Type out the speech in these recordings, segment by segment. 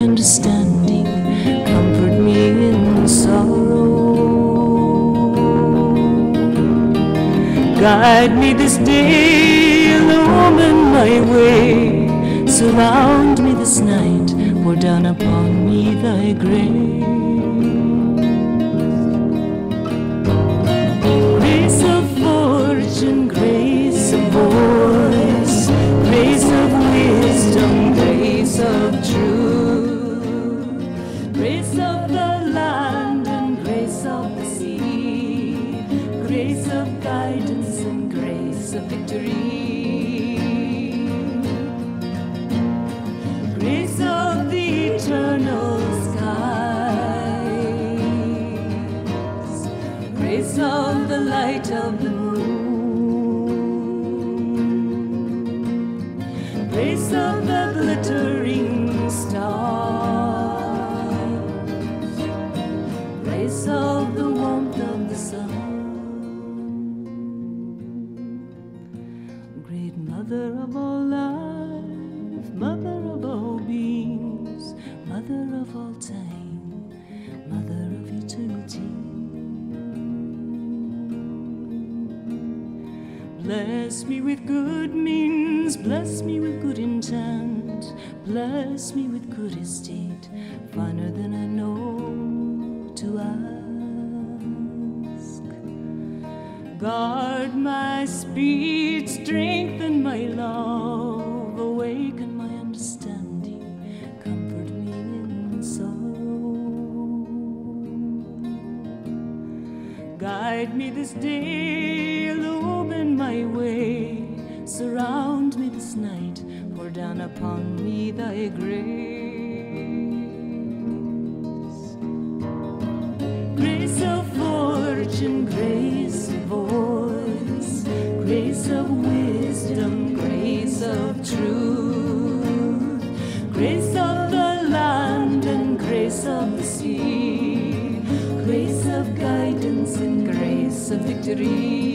understanding, comfort me in sorrow. Guide me this day, illumine my way, surround me this night, pour down upon me thy grace. Grace of fortune, grace of voice, grace of wisdom, grace of truth, grace of the land and grace of the sea, grace of guidance and grace of victory, grace of the eternal skies, grace of the light of the moon, grace of the glittering stars, grace of the warmth of the sun. Great Mother of all life, Mother of all beings, Mother of all time, Mother of eternity. Bless me with good means, bless me with good intent, bless me with good estate, finer than I know to ask. Guard my speech, strengthen my love, awaken my understanding, comfort me in sorrow. Guide me this day, illumine my way, surround me this night, pour down upon me thy grace. Grace of fortune, grace of voice, grace of wisdom, grace of truth, grace of the land and grace of the sea, grace of guidance and grace of victory,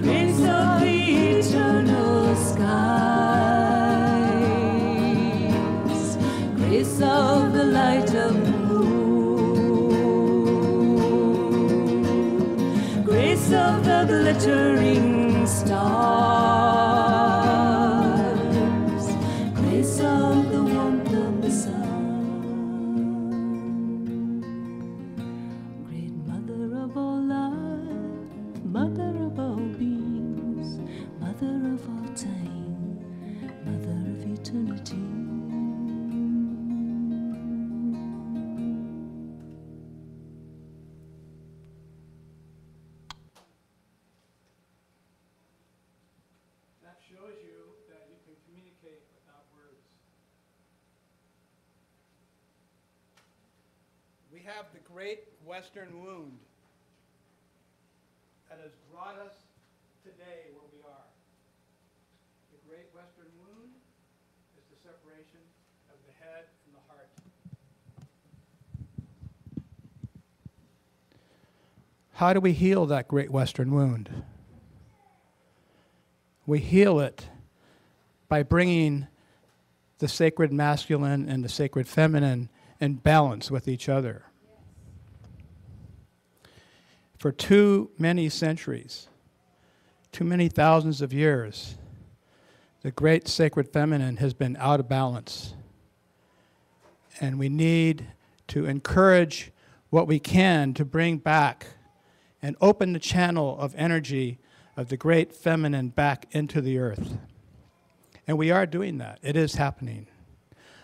grace of the eternal skies, grace of the light of the moon, grace of the glittering stars, grace of the warmth of the sun. Great Mother of all life, Mother of all beings, Mother of all time, Mother of eternity. That shows you that you can communicate without words. We have the great Western wound that has brought us today where we are. The great Western wound is the separation of the head and the heart. How do we heal that great Western wound? We heal it by bringing the sacred masculine and the sacred feminine in balance with each other. For too many centuries, too many thousands of years, the great sacred feminine has been out of balance. And we need to encourage what we can to bring back and open the channel of energy of the great feminine back into the earth. And we are doing that. It is happening.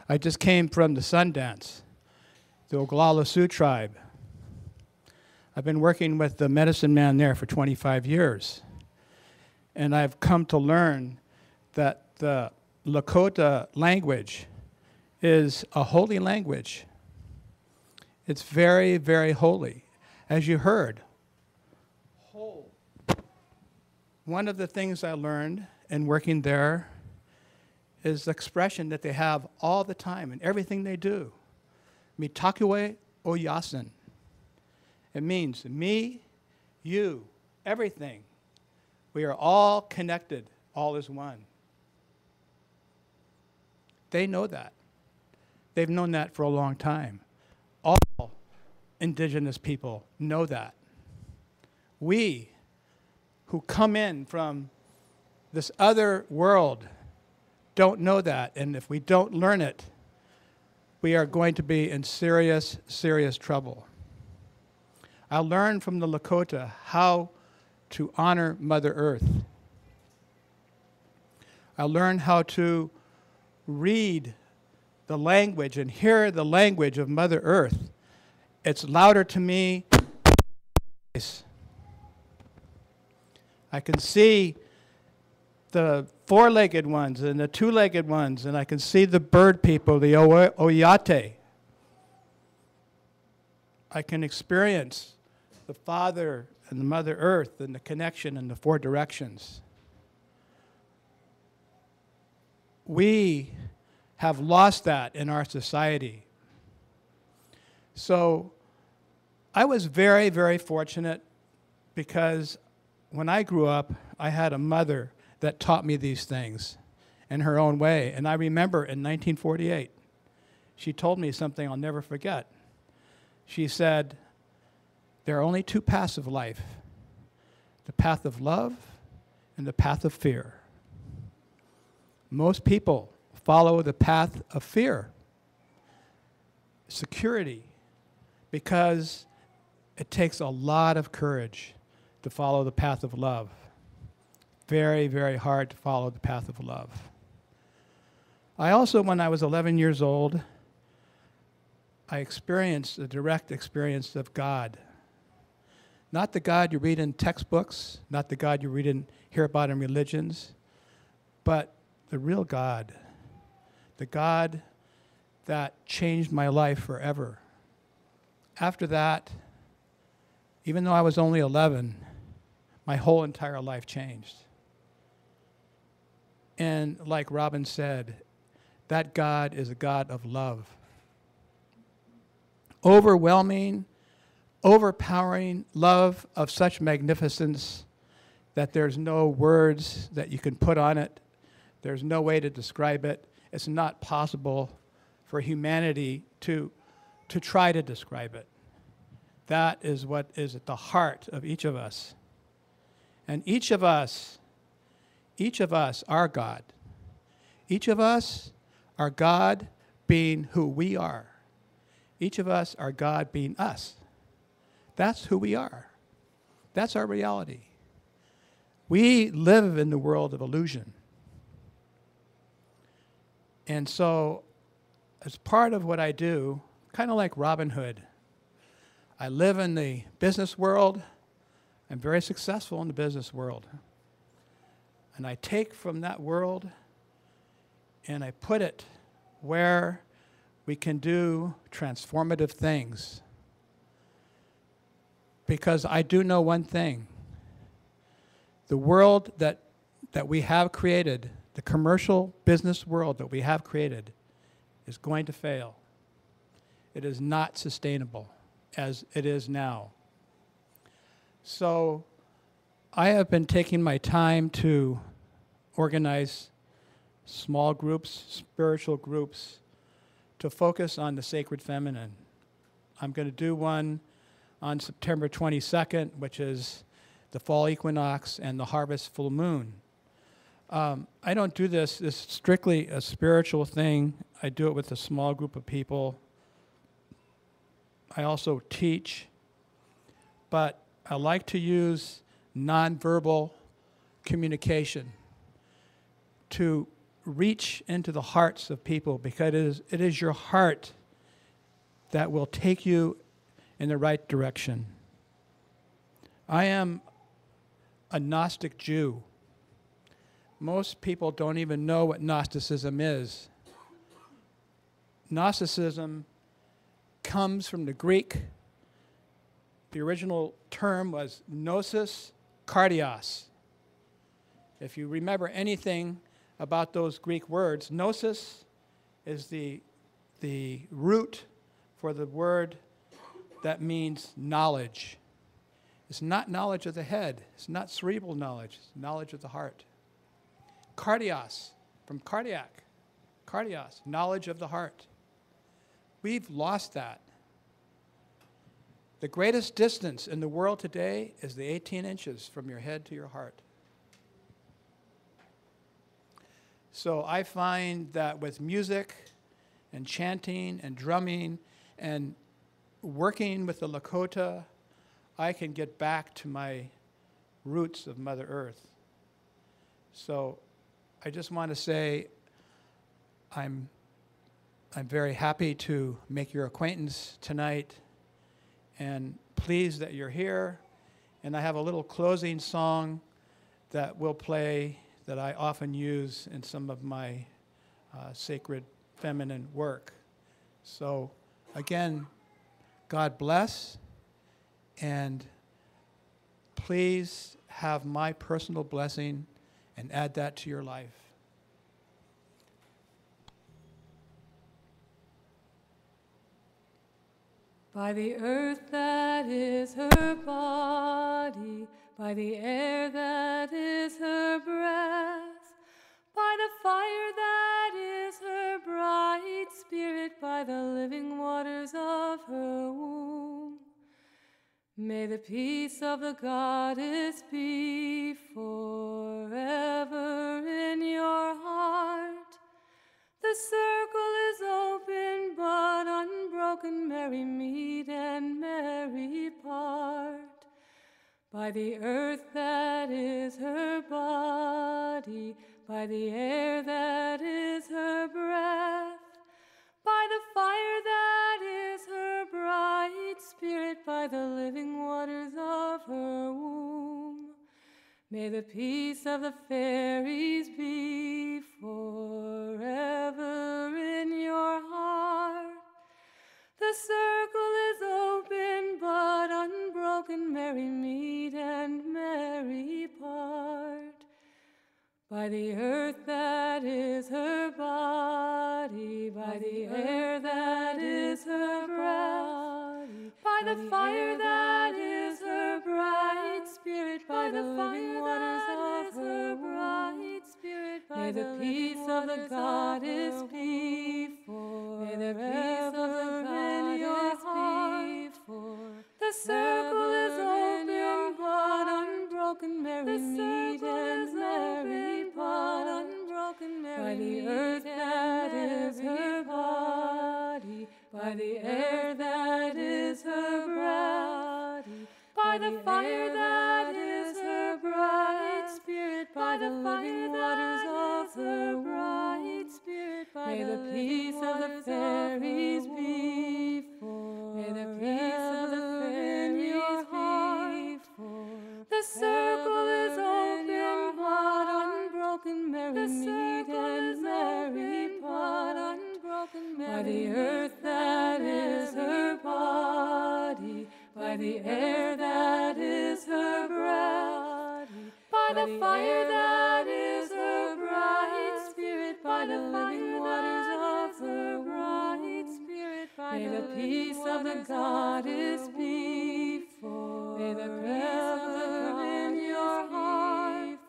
I just came from the Sundance, the Oglala Sioux tribe. I've been working with the medicine man there for 25 years. And I've come to learn that the Lakota language is a holy language. It's very, very holy. As you heard, whole. One of the things I learned in working there is the expression that they have all the time in everything they do. Mitakuwe oyasin. It means me, you, everything. We are all connected, all is one. They know that. They've known that for a long time. All indigenous people know that. We, who come in from this other world, don't know that. And if we don't learn it, we are going to be in serious, serious trouble. I learned from the Lakota how to honor Mother Earth. I learned how to read the language and hear the language of Mother Earth. It's louder to me. I can see the four-legged ones and the two-legged ones, and I can see the bird people, the oyate. I can experience the Father and the Mother Earth and the connection in the four directions. We have lost that in our society. So I was very, very fortunate because when I grew up, I had a mother that taught me these things in her own way. And I remember in 1948, she told me something I'll never forget. She said, there are only two paths of life, the path of love and the path of fear. Most people follow the path of fear, security, because it takes a lot of courage to follow the path of love. Very, very hard to follow the path of love. I also, when I was 11 years old, I experienced a direct experience of God. Not the God you read in textbooks, not the God you hear about in religions, but the real God. The God that changed my life forever. After that, even though I was only 11, my whole entire life changed. And like Robin said, that God is a God of love. Overwhelming, overpowering love of such magnificence that there's no words that you can put on it. There's no way to describe it. It's not possible for humanity to try to describe it. That is what is at the heart of each of us. And each of us are God. Each of us are God being who we are. Each of us are God being us. That's who we are. That's our reality. We live in the world of illusion. And so, as part of what I do, kind of like Robin Hood, I live in the business world. I'm very successful in the business world. And I take from that world and I put it where we can do transformative things. Because I do know one thing. The world that we have created, the commercial business world that we have created, is going to fail. It is not sustainable as it is now. So I have been taking my time to organize small groups, spiritual groups, to focus on the sacred feminine. I'm going to do one on September 22nd, which is the fall equinox and the harvest full moon. I don't do this. This is strictly a spiritual thing. I do it with a small group of people. I also teach, but I like to use nonverbal communication to reach into the hearts of people, because it is your heart that will take you in the right direction. I am a Gnostic Jew. Most people don't even know what Gnosticism is. Gnosticism comes from the Greek. The original term was gnosis cardios. If you remember anything about those Greek words, gnosis is the root for the word that means knowledge. It's not knowledge of the head. It's not cerebral knowledge. It's knowledge of the heart. Cardios, from cardiac, Cardios, knowledge of the heart. We've lost that. The greatest distance in the world today is the 18 inches from your head to your heart. So I find that with music and chanting and drumming and working with the Lakota, I can get back to my roots of Mother Earth. So I just want to say I'm very happy to make your acquaintance tonight and pleased that you're here. And I have a little closing song that we'll play that I often use in some of my sacred feminine work. So again, God bless, and please have my personal blessing and add that to your life. By the earth that is her body, by the air that is her breath, by the fire that is her bright spirit, by the living waters of her womb, may the peace of the goddess be forever in your heart. The circle is open, but unbroken, merry meet and merry part. By the earth that is her body, by the air that is her breath, by the fire that is her bright spirit, by the living waters of her womb, may the peace of the fairies be forever in your heart. The circle is open, but unbroken, merry meet and merry part. By the earth that is her body, by the air that is her breath, by the fire that is her bright spirit, by the living waters of her bright spirit, may the peace of the goddess be forever in your heart. The circle is open, but unbroken, merry meet and merry part. By the earth that is her body, by the air that is her breath, by the fire that is her bright spirit, by the living waters of her bright spirit, may the peace of the fairies be forever in your heart. The circle is open, but unbroken, merry meet and merry part. By the earth that is her body, by the air that is her breath, by the fire that is her bright spirit, by the living waters of her bright spirit, may the peace of the goddess be forever in your heart.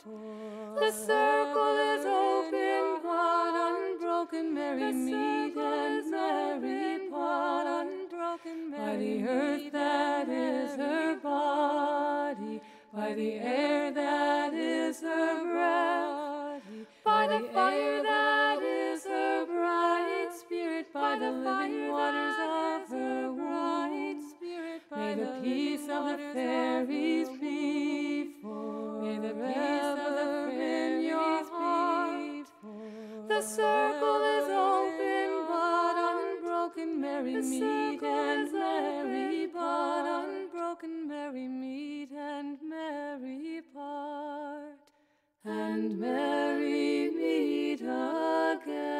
The circle is open, but unbroken, merry meet and merry part. By the earth that is her body, by the air that is her breath, by the fire that is her bright spirit, by the living waters of her bright spirit, may the peace of the fairies be forever in your heart. The circle is open, but unbroken, merry meet and merry part. Unbroken, merry meet and merry part. And merry meet again.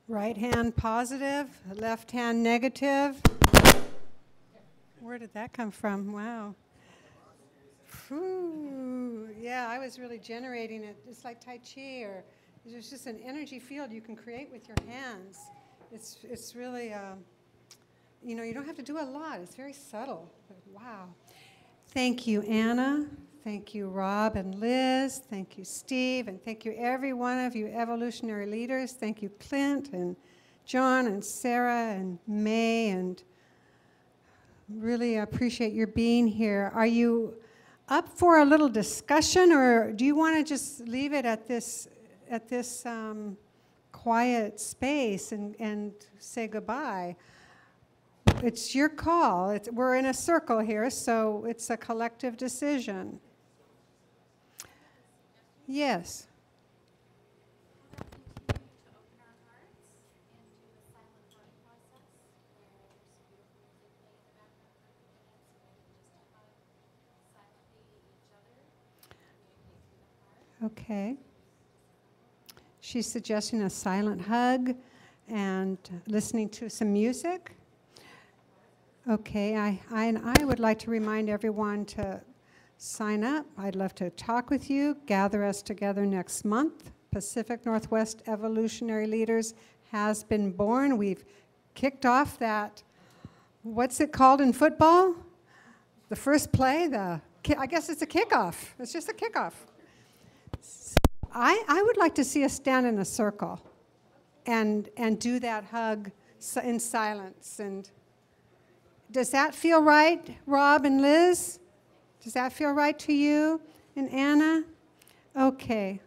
Right hand positive, left hand negative. Where did that come from? Wow. Whew. Yeah, I was really generating it. It's like Tai Chi, or there's just an energy field you can create with your hands. It's really, you don't have to do a lot. It's very subtle. But wow. Thank you, Anna. Thank you, Rob and Liz. Thank you, Steve. And thank you, every one of you evolutionary leaders. Thank you, Clint and John and Sarah and May. And really appreciate your being here. Are you up for a little discussion, or do you want to just leave it at this quiet space and say goodbye? It's your call. We're in a circle here, so it's a collective decision. Yes. Okay. She's suggesting a silent hug and listening to some music. Okay, I would like to remind everyone to sign up. I'd love to talk with you. Gather us together next month. Pacific Northwest Evolutionary Leaders has been born. We've kicked off that, what's it called in football? The first play, I guess it's a kickoff. It's just a kickoff. I would like to see us stand in a circle and do that hug in silence. And does that feel right, Rob and Liz? Does that feel right to you and Anna? Okay.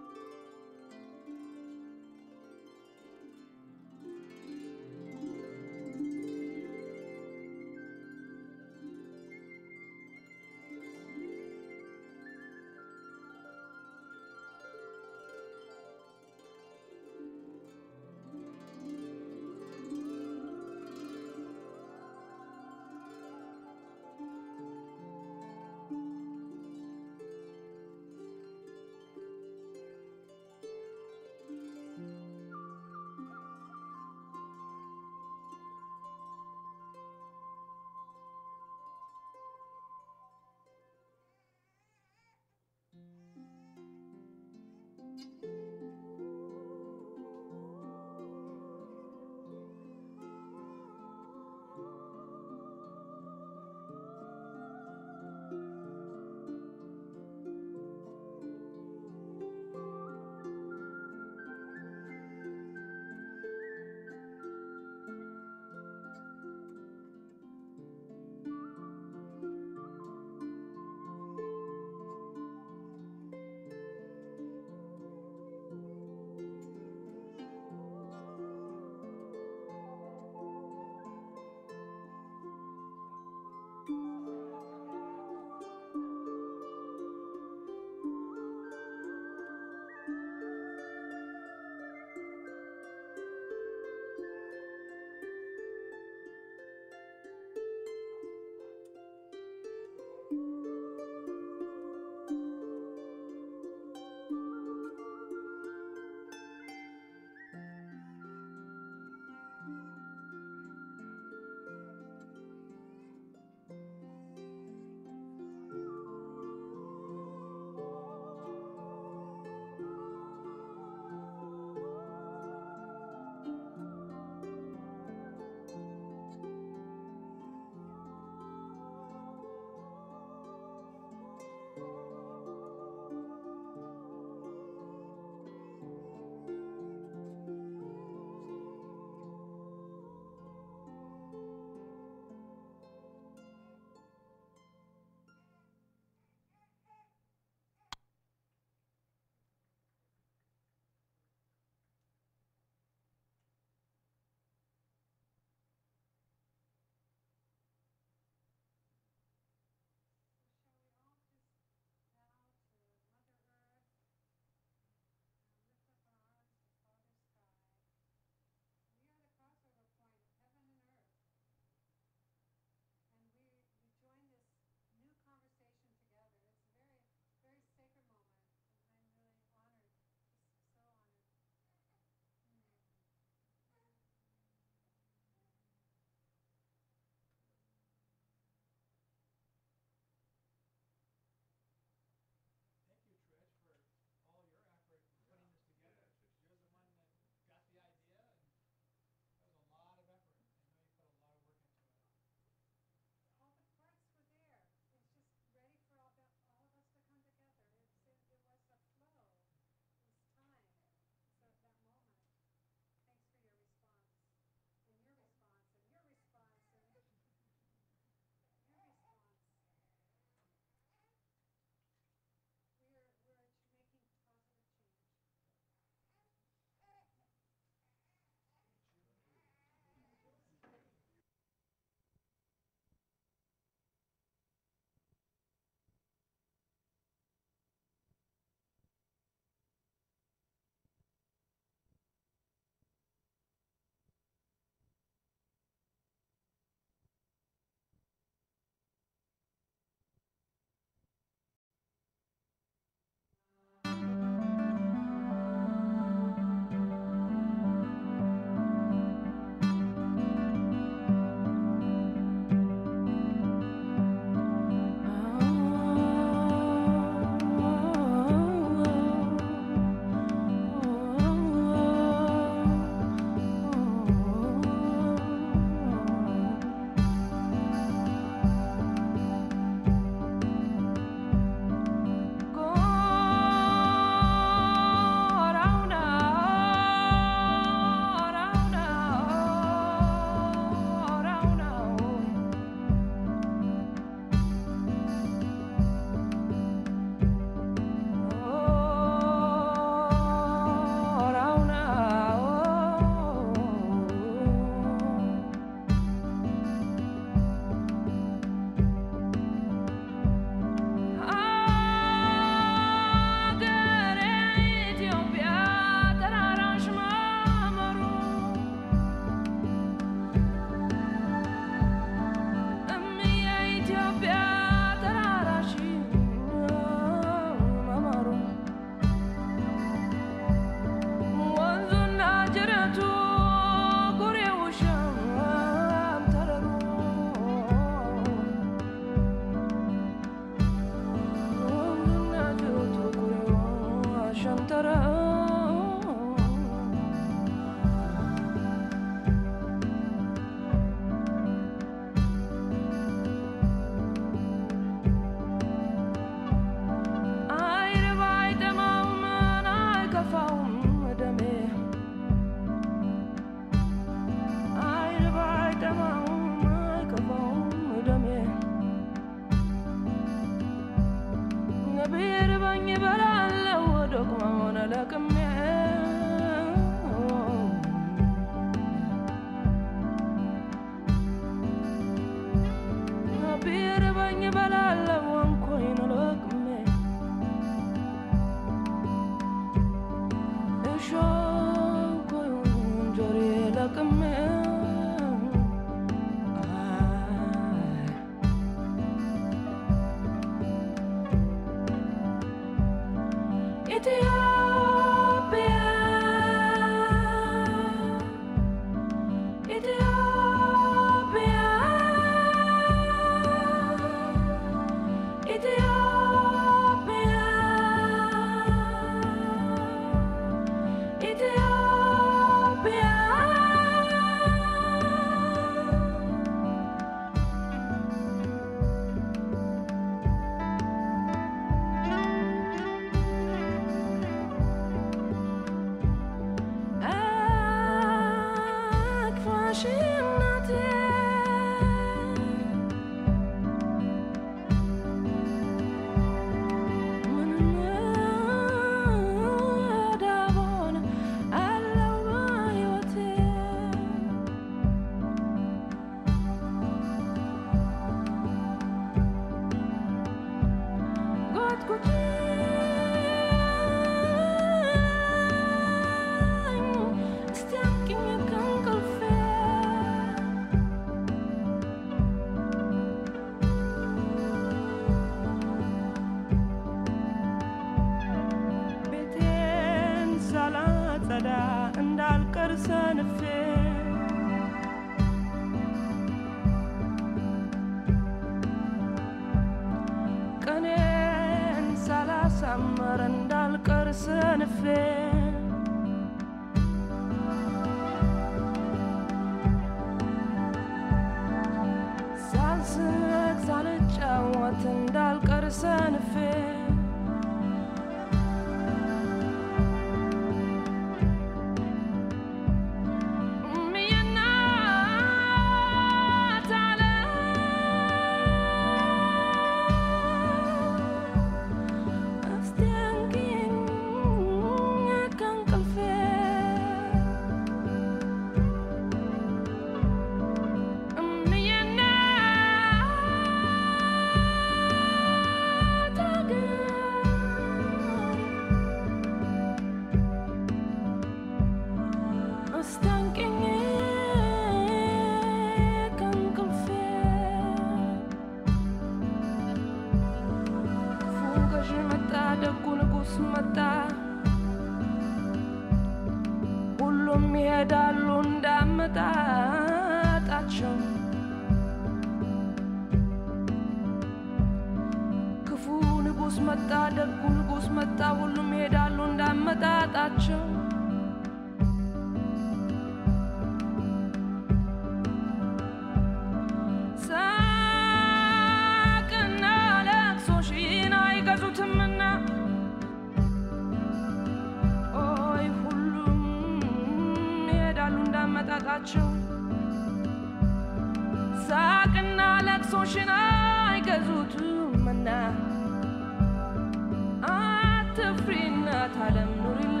Atafrina talam nuril